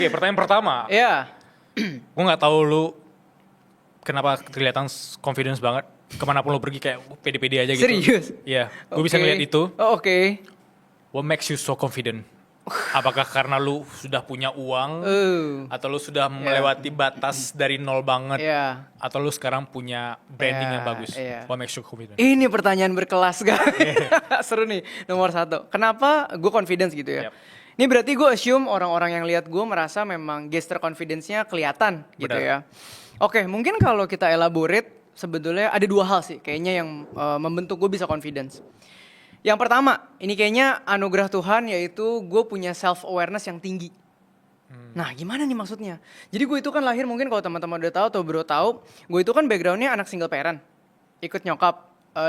Oke, pertanyaan pertama. Iya. Gue nggak tahu lu kenapa kelihatan confidence banget. Kemanapun lu pergi kayak pede-pede aja gitu. Serius? Iya, gue bisa Oke. ngeliat itu. Oh, oke. What makes you so confident? Apakah karena lu sudah punya uang? Atau lu sudah melewati batas dari nol banget? Iya. Atau lu sekarang punya branding Iya, yang bagus? iya. What makes you confident? Ini pertanyaan berkelas guys. Seru nih, nomor 1. Kenapa gue confidence gitu ya? Yap. Ini berarti gue assume orang-orang yang lihat gue merasa memang gesture confidence-nya kelihatan gitu Benar. ya. Oke, mungkin kalau kita elaborate sebetulnya ada 2 hal sih kayaknya yang membentuk gue bisa confidence. Yang pertama, ini kayaknya anugerah Tuhan yaitu gue punya self awareness yang tinggi. Nah, gimana nih maksudnya? Jadi gue itu kan lahir mungkin kalau teman-teman udah tahu atau bro tahu, gue itu kan backgroundnya anak single parent. Ikut nyokap,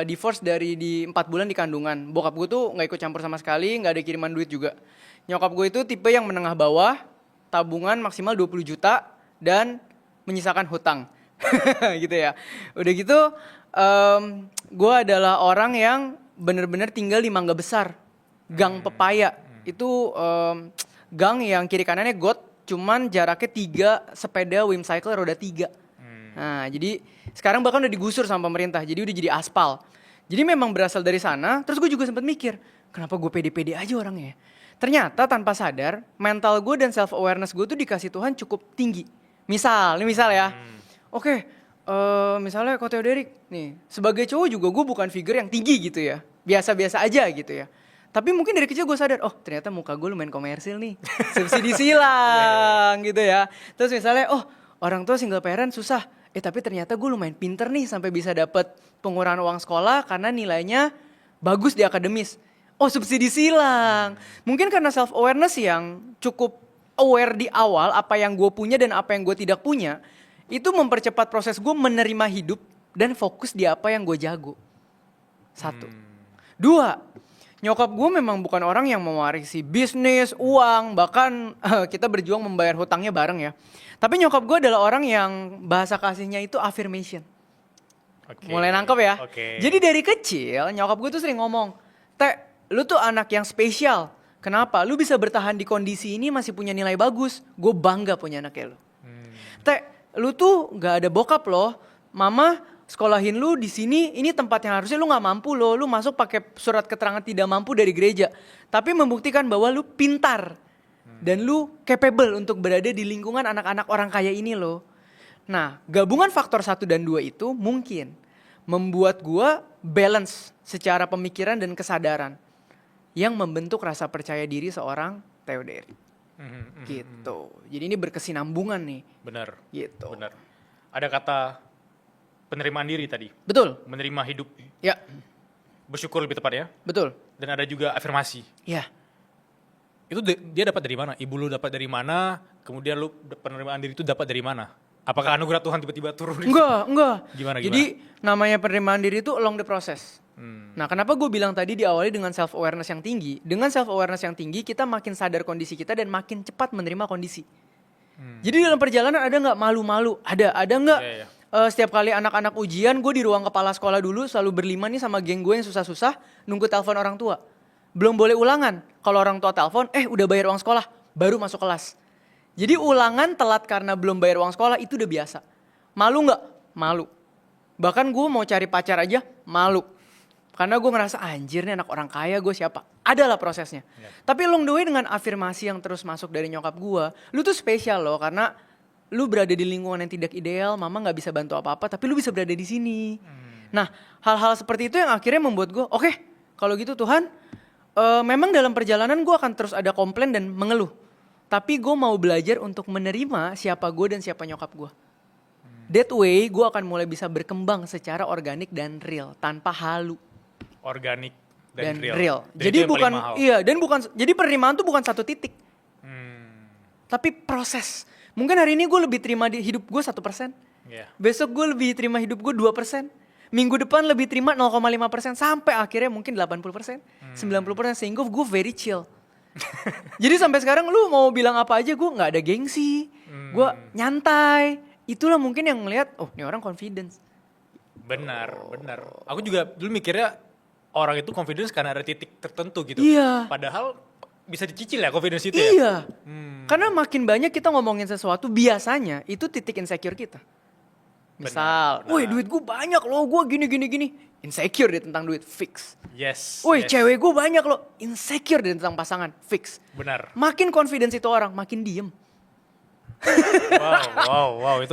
divorce dari di 4 bulan di kandungan. Bokap gue tuh nggak ikut campur sama sekali, nggak ada kiriman duit juga. Nyokap gue itu tipe yang menengah bawah, tabungan maksimal 20 juta dan menyisakan hutang. Gitu ya. Udah gitu, gue adalah orang yang bener-bener tinggal di Mangga Besar, Gang Pepaya. Itu gang yang kiri kanannya got, cuman jaraknya 3 sepeda Wimcycle roda 3. Nah, jadi sekarang bahkan udah digusur sama pemerintah, jadi udah jadi aspal. Jadi memang berasal dari sana, terus gue juga sempat mikir, kenapa gue pede-pede aja orangnya ya? Ternyata tanpa sadar, mental gue dan self awareness gue tuh dikasih Tuhan cukup tinggi. Ini misal ya. Oke, misalnya Ko Theoderik nih, sebagai cowok juga gue bukan figure yang tinggi gitu ya. Biasa-biasa aja gitu ya. Tapi mungkin dari kecil gue sadar, oh ternyata muka gue lumayan komersil nih. Subsidi silang gitu ya. Terus misalnya, oh orang tua single parent susah. Tapi ternyata gue lumayan pinter nih sampai bisa dapet pengurangan uang sekolah karena nilainya bagus di akademis. Oh subsidi silang. Mungkin karena self awareness yang cukup aware di awal apa yang gue punya dan apa yang gue tidak punya. Itu mempercepat proses gue menerima hidup dan fokus di apa yang gue jago. 1. 2, nyokap gue memang bukan orang yang mewarisi bisnis, uang, bahkan kita berjuang membayar hutangnya bareng ya. Tapi nyokap gue adalah orang yang bahasa kasihnya itu affirmation. Oke. Mulai nangkep ya. Oke. Jadi dari kecil nyokap gue tuh sering ngomong, Teh, lu tuh anak yang spesial. Kenapa? Lu bisa bertahan di kondisi ini masih punya nilai bagus. Gue bangga punya anak kayak lu. Teh, lu tuh gak ada bokap loh. Mama sekolahin lu di sini, ini tempat yang harusnya lu nggak mampu loh. Lu masuk pakai surat keterangan tidak mampu dari gereja, tapi membuktikan bahwa lu pintar dan lu capable untuk berada di lingkungan anak-anak orang kaya ini loh. Nah, gabungan faktor 1 dan 2 itu mungkin membuat gua balance secara pemikiran dan kesadaran yang membentuk rasa percaya diri seorang Theoderik. Gitu. Jadi ini berkesinambungan nih. Benar. Gitu. Benar. Ada kata penerimaan diri tadi. Betul. Menerima hidup. Ya, Bersyukur lebih tepatnya. betul. Dan ada juga afirmasi. Ya. Itu dia dapat dari mana? Ibu lu dapat dari mana? Kemudian lu penerimaan diri itu dapat dari mana? Apakah anugerah Tuhan tiba-tiba turun? Enggak. Gimana? Jadi namanya penerimaan diri itu along the process. Nah, kenapa gue bilang tadi diawali dengan self awareness yang tinggi? Dengan self awareness yang tinggi, kita makin sadar kondisi kita dan makin cepat menerima kondisi. Jadi dalam perjalanan ada nggak malu-malu? Ada nggak? Iya. Setiap kali anak-anak ujian, gue di ruang kepala sekolah dulu selalu berlima nih sama geng gue yang susah-susah nunggu telepon orang tua. Belum boleh ulangan. Kalau orang tua telepon, udah bayar uang sekolah, baru masuk kelas. Jadi ulangan telat karena belum bayar uang sekolah itu udah biasa. Malu nggak? Malu. Bahkan gue mau cari pacar aja, malu. Karena gue ngerasa anjir nih anak orang kaya, gue siapa? Adalah prosesnya. Tapi along the way dengan afirmasi yang terus masuk dari nyokap gue, lu tuh spesial loh karena lu berada di lingkungan yang tidak ideal, mama nggak bisa bantu apa-apa, tapi lu bisa berada di sini. Nah, hal-hal seperti itu yang akhirnya membuat gue, oke, kalau gitu Tuhan, memang dalam perjalanan gue akan terus ada komplain dan mengeluh. Tapi gue mau belajar untuk menerima siapa gue dan siapa nyokap gue. That way, gue akan mulai bisa berkembang secara organik dan real, tanpa halu. Organik Dan dan real. Dan Jadi itu yang bukan, paling mahal. jadi penerimaan tuh bukan 1 titik. Tapi proses. Mungkin hari ini gue lebih terima di hidup gue 1%. Iya. Besok gue lebih terima hidup gue 2%. Minggu depan lebih terima 0,5%. Sampai akhirnya mungkin 80%, 90%. Sehingga gue very chill. Jadi sampai sekarang lu mau bilang apa aja gue gak ada gengsi. Gue nyantai. Itulah mungkin yang ngelihat, oh ini orang confidence. Benar. Aku juga dulu mikirnya orang itu confidence karena ada titik tertentu gitu. Iya. Padahal bisa dicicil ya confidence itu ya? Iya. Karena makin banyak kita ngomongin sesuatu, biasanya itu titik insecure kita. Misal, woi duit gue banyak loh, gue gini. Insecure dia tentang duit, fix. Yes. Woi cewek gue banyak loh, insecure dia tentang pasangan, fix. Benar. Makin confidence itu orang, makin diem. Wow, itu